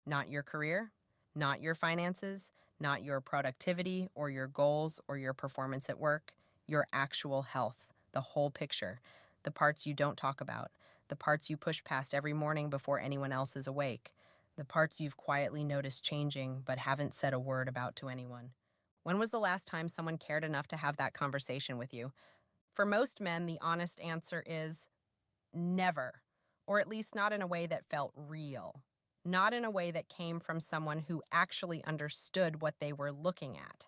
Not your career, not your finances, not your productivity or your goals or your performance at work, your actual health, the whole picture, the parts you don't talk about, the parts you push past every morning before anyone else is awake, the parts you've quietly noticed changing but haven't said a word about to anyone. When was the last time someone cared enough to have that conversation with you? For most men, the honest answer is never, or at least not in a way that felt real, not in a way that came from someone who actually understood what they were looking at.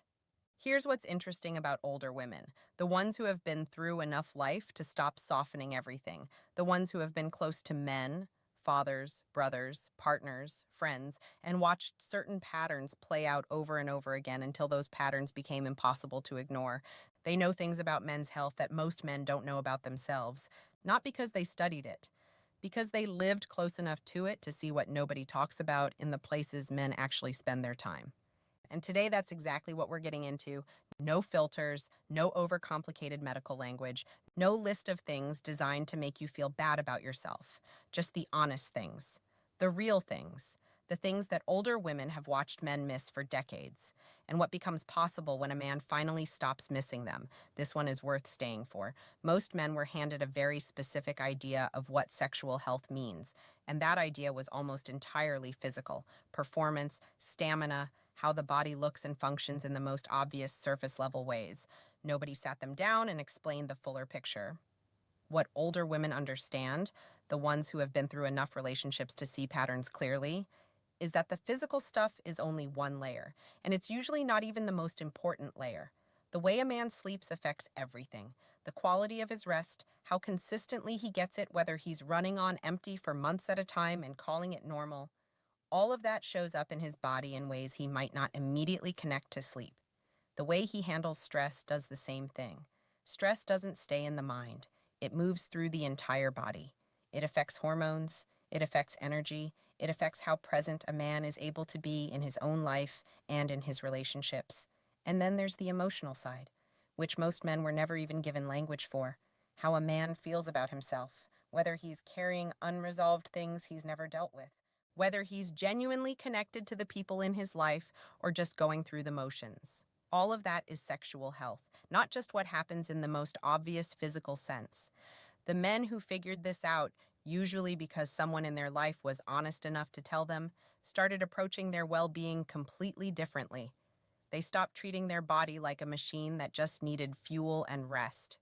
Here's what's interesting about older women, the ones who have been through enough life to stop softening everything, the ones who have been close to men, fathers, brothers, partners, friends, and watched certain patterns play out over and over again until those patterns became impossible to ignore. They know things about men's health that most men don't know about themselves, not because they studied it, because they lived close enough to it to see what nobody talks about in the places men actually spend their time. And today, that's exactly what we're getting into. No filters, no overcomplicated medical language, no list of things designed to make you feel bad about yourself. Just the honest things, the real things, the things that older women have watched men miss for decades, and what becomes possible when a man finally stops missing them. This one is worth staying for. Most men were handed a very specific idea of what sexual health means, and that idea was almost entirely physical: performance, stamina, how the body looks and functions in the most obvious surface-level ways. Nobody sat them down and explained the fuller picture. What older women understand, the ones who have been through enough relationships to see patterns clearly, is that the physical stuff is only one layer, and it's usually not even the most important layer. The way a man sleeps affects everything: the quality of his rest, how consistently he gets it, whether he's running on empty for months at a time and calling it normal. All of that shows up in his body in ways he might not immediately connect to sleep. The way he handles stress does the same thing. Stress doesn't stay in the mind. It moves through the entire body. It affects hormones. It affects energy. It affects how present a man is able to be in his own life and in his relationships. And then there's the emotional side, which most men were never even given language for. How a man feels about himself, whether he's carrying unresolved things he's never dealt with, whether he's genuinely connected to the people in his life or just going through the motions. All of that is sexual health, not just what happens in the most obvious physical sense. The men who figured this out, usually because someone in their life was honest enough to tell them, started approaching their well-being completely differently. They stopped treating their body like a machine that just needed fuel and rest.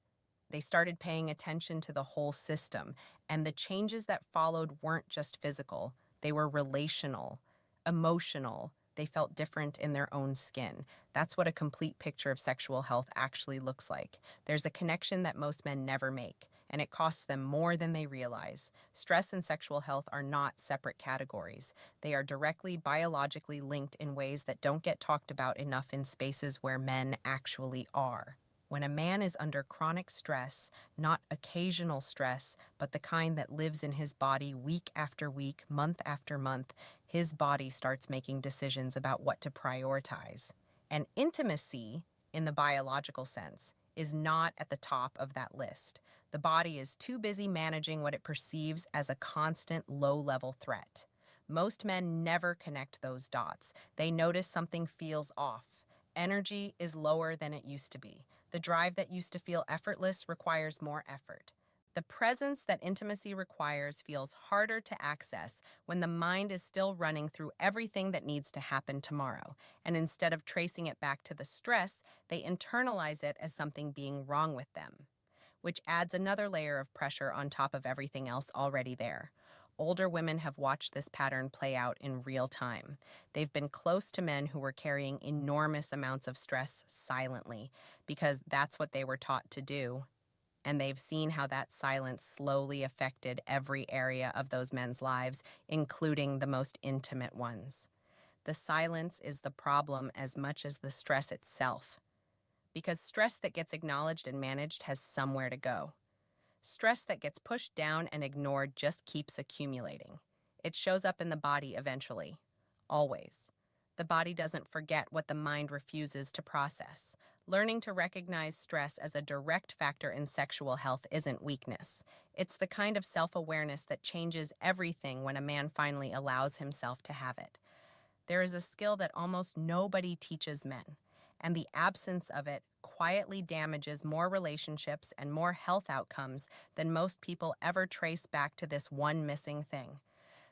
They started paying attention to the whole system, and the changes that followed weren't just physical. They were relational, emotional. They felt different in their own skin. That's what a complete picture of sexual health actually looks like. There's a connection that most men never make, and it costs them more than they realize. Stress and sexual health are not separate categories. They are directly biologically linked in ways that don't get talked about enough in spaces where men actually are. When a man is under chronic stress, not occasional stress, but the kind that lives in his body week after week, month after month, his body starts making decisions about what to prioritize. And intimacy, in the biological sense, is not at the top of that list. The body is too busy managing what it perceives as a constant low-level threat. Most men never connect those dots. They notice something feels off. Energy is lower than it used to be. The drive that used to feel effortless requires more effort. The presence that intimacy requires feels harder to access when the mind is still running through everything that needs to happen tomorrow. And instead of tracing it back to the stress, they internalize it as something being wrong with them, which adds another layer of pressure on top of everything else already there. Older women have watched this pattern play out in real time. They've been close to men who were carrying enormous amounts of stress silently because that's what they were taught to do. And they've seen how that silence slowly affected every area of those men's lives, including the most intimate ones. The silence is the problem as much as the stress itself, because stress that gets acknowledged and managed has somewhere to go. Stress that gets pushed down and ignored just keeps accumulating. It shows up in the body eventually. Always. The body doesn't forget what the mind refuses to process. Learning to recognize stress as a direct factor in sexual health isn't weakness. It's the kind of self-awareness that changes everything when a man finally allows himself to have it. There is a skill that almost nobody teaches men, and the absence of it quietly damages more relationships and more health outcomes than most people ever trace back to this one missing thing.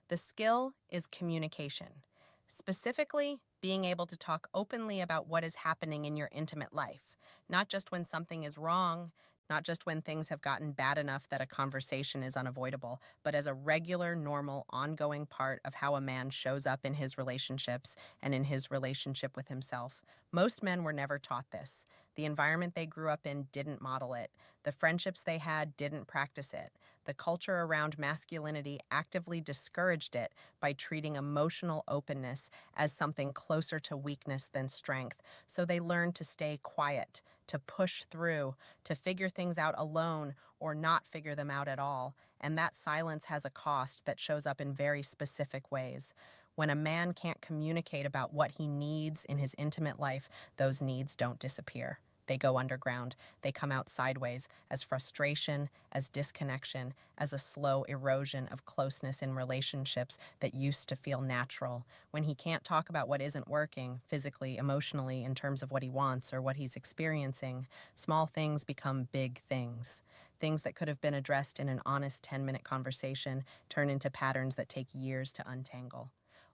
The skill is communication, specifically being able to talk openly about what is happening in your intimate life, not just when something is wrong, not just when things have gotten bad enough that a conversation is unavoidable, but as a regular, normal, ongoing part of how a man shows up in his relationships and in his relationship with himself. Most men were never taught this. The environment they grew up in didn't model it. The friendships they had didn't practice it. The culture around masculinity actively discouraged it by treating emotional openness as something closer to weakness than strength. So they learned to stay quiet, to push through, to figure things out alone or not figure them out at all. And that silence has a cost that shows up in very specific ways. When a man can't communicate about what he needs in his intimate life, those needs don't disappear. They go underground. They come out sideways as frustration, as disconnection, as a slow erosion of closeness in relationships that used to feel natural. When he can't talk about what isn't working, physically, emotionally, in terms of what he wants or what he's experiencing, small things become big things. Things that could have been addressed in an honest 10-minute conversation turn into patterns that take years to untangle.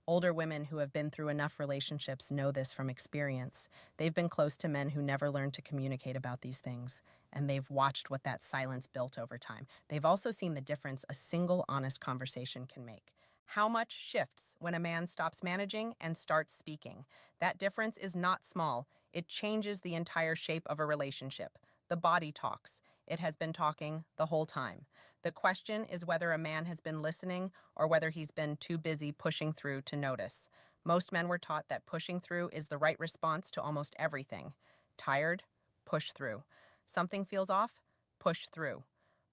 Older women who have been through enough relationships know this from experience. They've been close to men who never learned to communicate about these things, and they've watched what that silence built over time. They've also seen the difference a single honest conversation can make. How much shifts when a man stops managing and starts speaking? That difference is not small. It changes the entire shape of a relationship. The body talks. It has been talking the whole time. The question is whether a man has been listening or whether he's been too busy pushing through to notice. Most men were taught that pushing through is the right response to almost everything. Tired? Push through. Something feels off? Push through.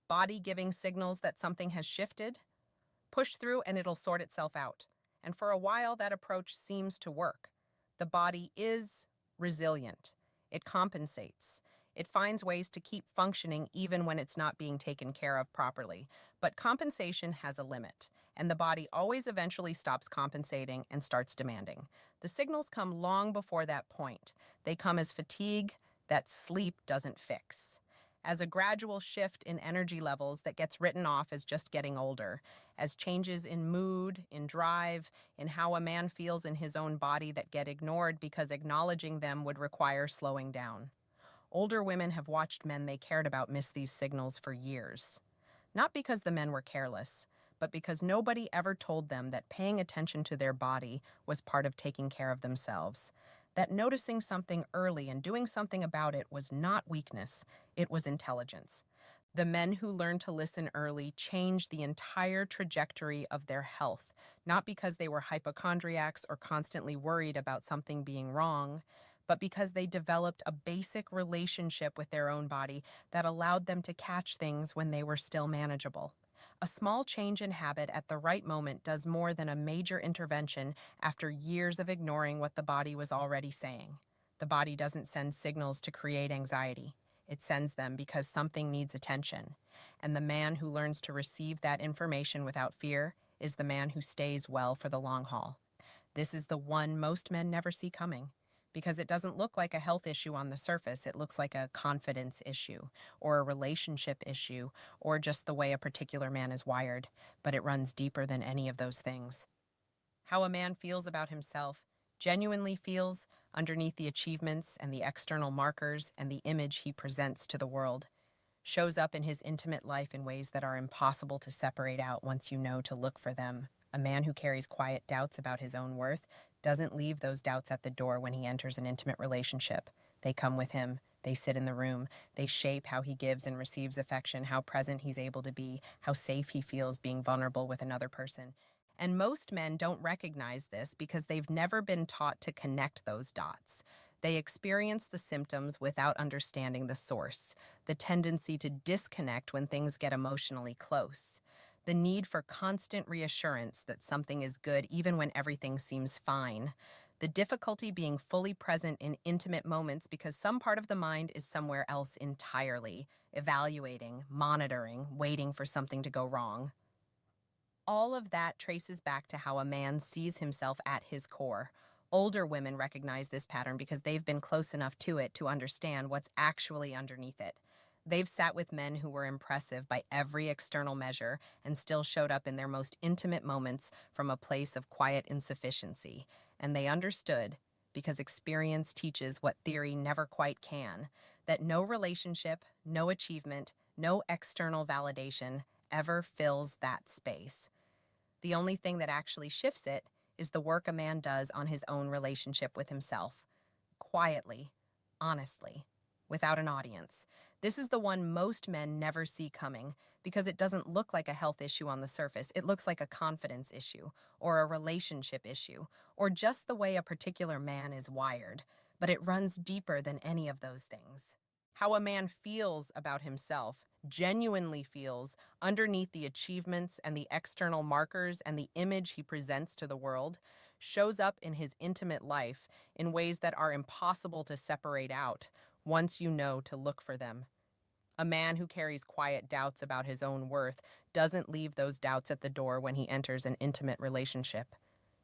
Body giving signals that something has shifted? Push through and it'll sort itself out. And for a while, that approach seems to work. The body is resilient. It compensates. It finds ways to keep functioning even when it's not being taken care of properly. But compensation has a limit, and the body always eventually stops compensating and starts demanding. The signals come long before that point. They come as fatigue that sleep doesn't fix, as a gradual shift in energy levels that gets written off as just getting older, as changes in mood, in drive, in how a man feels in his own body that get ignored because acknowledging them would require slowing down. Older women have watched men they cared about miss these signals for years. Not because the men were careless, but because nobody ever told them that paying attention to their body was part of taking care of themselves. That noticing something early and doing something about it was not weakness, it was intelligence. The men who learned to listen early changed the entire trajectory of their health, not because they were hypochondriacs or constantly worried about something being wrong, but because they developed a basic relationship with their own body that allowed them to catch things when they were still manageable. A small change in habit at the right moment does more than a major intervention after years of ignoring what the body was already saying. The body doesn't send signals to create anxiety. It sends them because something needs attention. And the man who learns to receive that information without fear is the man who stays well for the long haul. This is the one most men never see coming, because it doesn't look like a health issue on the surface. It looks like a confidence issue or a relationship issue or just the way a particular man is wired, but it runs deeper than any of those things. How a man feels about himself, genuinely feels underneath the achievements and the external markers and the image he presents to the world, shows up in his intimate life in ways that are impossible to separate out once you know to look for them. A man who carries quiet doubts about his own worth doesn't leave those doubts at the door when he enters an intimate relationship. They come with him. They sit in the room. They shape how he gives and receives affection, how present he's able to be, how safe he feels being vulnerable with another person. And most men don't recognize this because they've never been taught to connect those dots. They experience the symptoms without understanding the source, the tendency to disconnect when things get emotionally close, the need for constant reassurance that something is good even when everything seems fine, the difficulty being fully present in intimate moments because some part of the mind is somewhere else entirely, evaluating, monitoring, waiting for something to go wrong. All of that traces back to how a man sees himself at his core. Older women recognize this pattern because they've been close enough to it to understand what's actually underneath it. They've sat with men who were impressive by every external measure and still showed up in their most intimate moments from a place of quiet insufficiency. And they understood, because experience teaches what theory never quite can, that no relationship, no achievement, no external validation ever fills that space. The only thing that actually shifts it is the work a man does on his own relationship with himself. Quietly, honestly, without an audience. This is the one most men never see coming because it doesn't look like a health issue on the surface. It looks like a confidence issue or a relationship issue or just the way a particular man is wired. But it runs deeper than any of those things. How a man feels about himself, genuinely feels, underneath the achievements and the external markers and the image he presents to the world, shows up in his intimate life in ways that are impossible to separate out once you know to look for them. A man who carries quiet doubts about his own worth doesn't leave those doubts at the door when he enters an intimate relationship.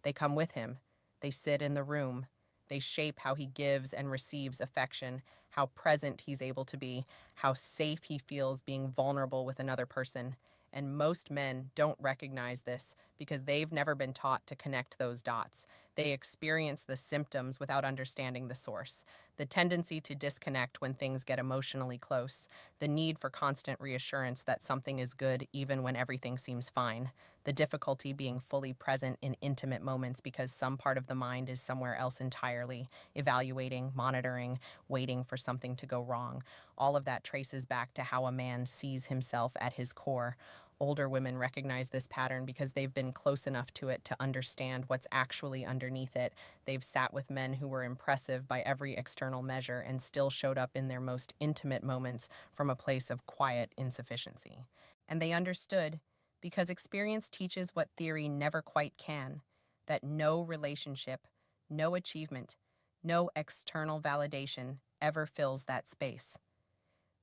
They come with him. They sit in the room. They shape how he gives and receives affection, how present he's able to be, how safe he feels being vulnerable with another person. And most men don't recognize this because they've never been taught to connect those dots. They experience the symptoms without understanding the source. The tendency to disconnect when things get emotionally close. The need for constant reassurance that something is good even when everything seems fine. The difficulty being fully present in intimate moments because some part of the mind is somewhere else entirely, evaluating, monitoring, waiting for something to go wrong. All of that traces back to how a man sees himself at his core. Older women recognize this pattern because they've been close enough to it to understand what's actually underneath it. They've sat with men who were impressive by every external measure and still showed up in their most intimate moments from a place of quiet insufficiency. And they understood, because experience teaches what theory never quite can, that no relationship, no achievement, no external validation ever fills that space.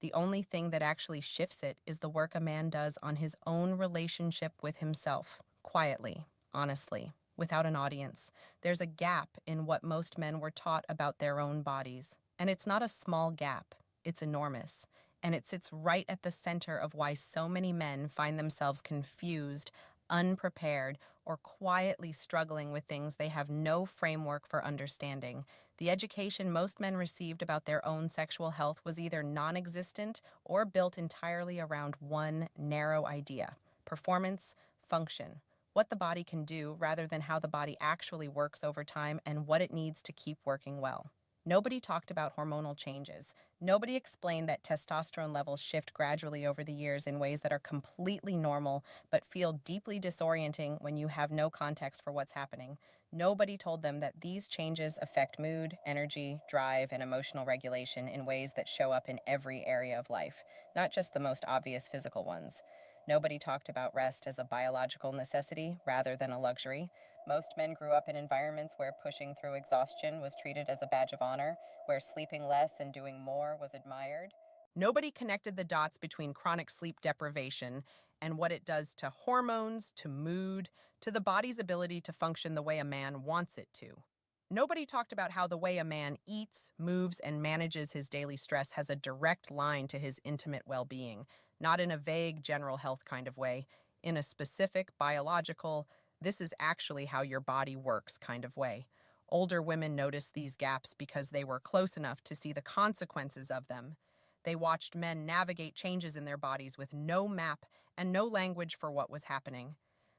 The only thing that actually shifts it is the work a man does on his own relationship with himself, quietly, honestly, without an audience. There's a gap in what most men were taught about their own bodies. And it's not a small gap, it's enormous. And it sits right at the center of why so many men find themselves confused, unprepared, or quietly struggling with things they have no framework for understanding. The education most men received about their own sexual health was either non-existent or built entirely around one narrow idea: performance, function, what the body can do rather than how the body actually works over time and what it needs to keep working well. Nobody talked about hormonal changes. Nobody explained that testosterone levels shift gradually over the years in ways that are completely normal but feel deeply disorienting when you have no context for what's happening. Nobody told them that these changes affect mood, energy, drive, and emotional regulation in ways that show up in every area of life, not just the most obvious physical ones. Nobody talked about rest as a biological necessity rather than a luxury. Most men grew up in environments where pushing through exhaustion was treated as a badge of honor, where sleeping less and doing more was admired. Nobody connected the dots between chronic sleep deprivation and what it does to hormones, to mood, to the body's ability to function the way a man wants it to. Nobody talked about how the way a man eats, moves, and manages his daily stress has a direct line to his intimate well-being, not in a vague general health kind of way, in a specific biological, this is actually how your body works kind of way. Older women noticed these gaps because they were close enough to see the consequences of them. They watched men navigate changes in their bodies with no map and no language for what was happening.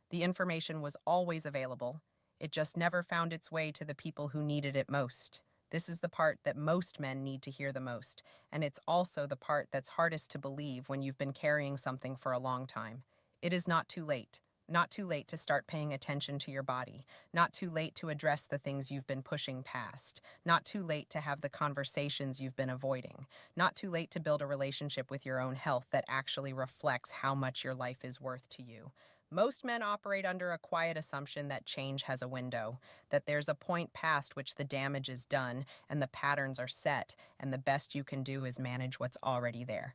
The information was always available. It just never found its way to the people who needed it most. This is the part that most men need to hear the most, and it's also the part that's hardest to believe when you've been carrying something for a long time. It is not too late. Not too late to start paying attention to your body. Not too late to address the things you've been pushing past. Not too late to have the conversations you've been avoiding. Not too late to build a relationship with your own health that actually reflects how much your life is worth to you. Most men operate under a quiet assumption that change has a window, that there's a point past which the damage is done and the patterns are set, and the best you can do is manage what's already there.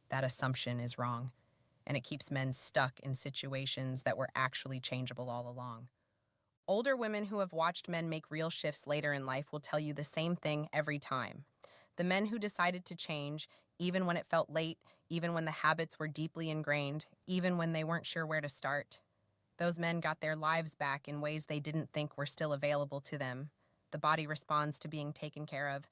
That assumption is wrong. and it keeps men stuck in situations that were actually changeable all along. Older women who have watched men make real shifts later in life will tell you the same thing every time. The men who decided to change, even when it felt late, even when the habits were deeply ingrained, even when they weren't sure where to start. Those men got their lives back in ways they didn't think were still available to them. The body responds to being taken care of.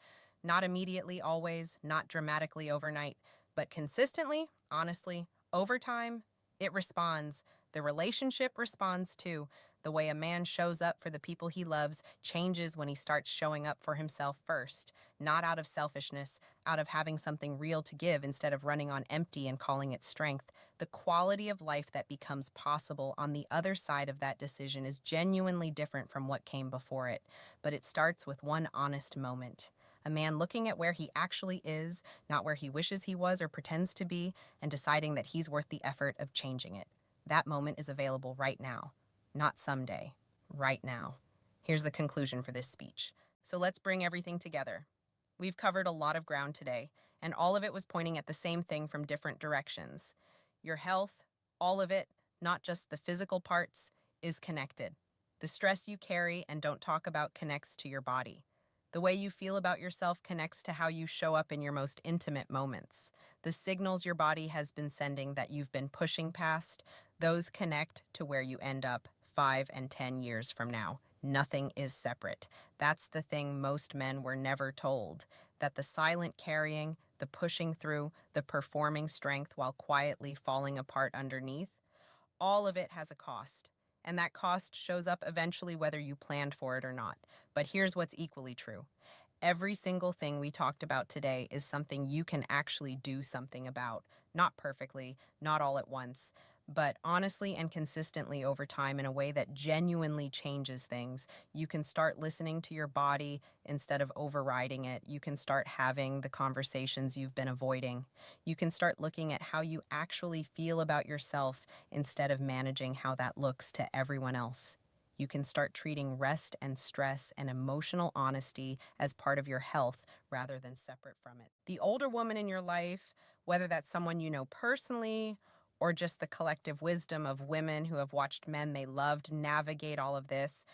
Not immediately, always, not dramatically overnight, but consistently, honestly, over time, it responds. The relationship responds too. The way a man shows up for the people he loves changes when he starts showing up for himself first, not out of selfishness, out of having something real to give instead of running on empty and calling it strength. The quality of life that becomes possible on the other side of that decision is genuinely different from what came before it, but it starts with one honest moment. A man looking at where he actually is, not where he wishes he was or pretends to be, and deciding that he's worth the effort of changing it. That moment is available right now. Not someday, right now. Here's the conclusion for this speech. So let's bring everything together. We've covered a lot of ground today, and all of it was pointing at the same thing from different directions. Your health, all of it, not just the physical parts, is connected. The stress you carry and don't talk about connects to your body. The way you feel about yourself connects to how you show up in your most intimate moments. The signals your body has been sending that you've been pushing past, those connect to where you end up 5 and 10 years from now. Nothing is separate. That's the thing most men were never told, that the silent carrying, the pushing through, the performing strength while quietly falling apart underneath, all of it has a cost. And that cost shows up eventually whether you planned for it or not. But here's what's equally true. Every single thing we talked about today is something you can actually do something about. Not perfectly, not all at once, but honestly and consistently over time in a way that genuinely changes things. You can start listening to your body instead of overriding it. You can start having the conversations you've been avoiding. You can start looking at how you actually feel about yourself instead of managing how that looks to everyone else. You can start treating rest and stress and emotional honesty as part of your health rather than separate from it. The older woman in your life, whether that's someone you know personally or just the collective wisdom of women who have watched men they loved navigate all of this,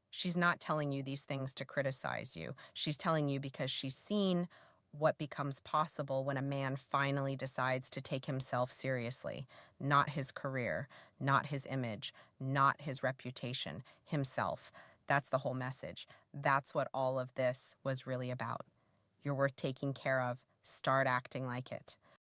she's not telling you these things to criticize you. She's telling you because she's seen what becomes possible when a man finally decides to take himself seriously. Not his career, not his image, not his reputation, himself. That's the whole message. That's what all of this was really about. You're worth taking care of. Start acting like it.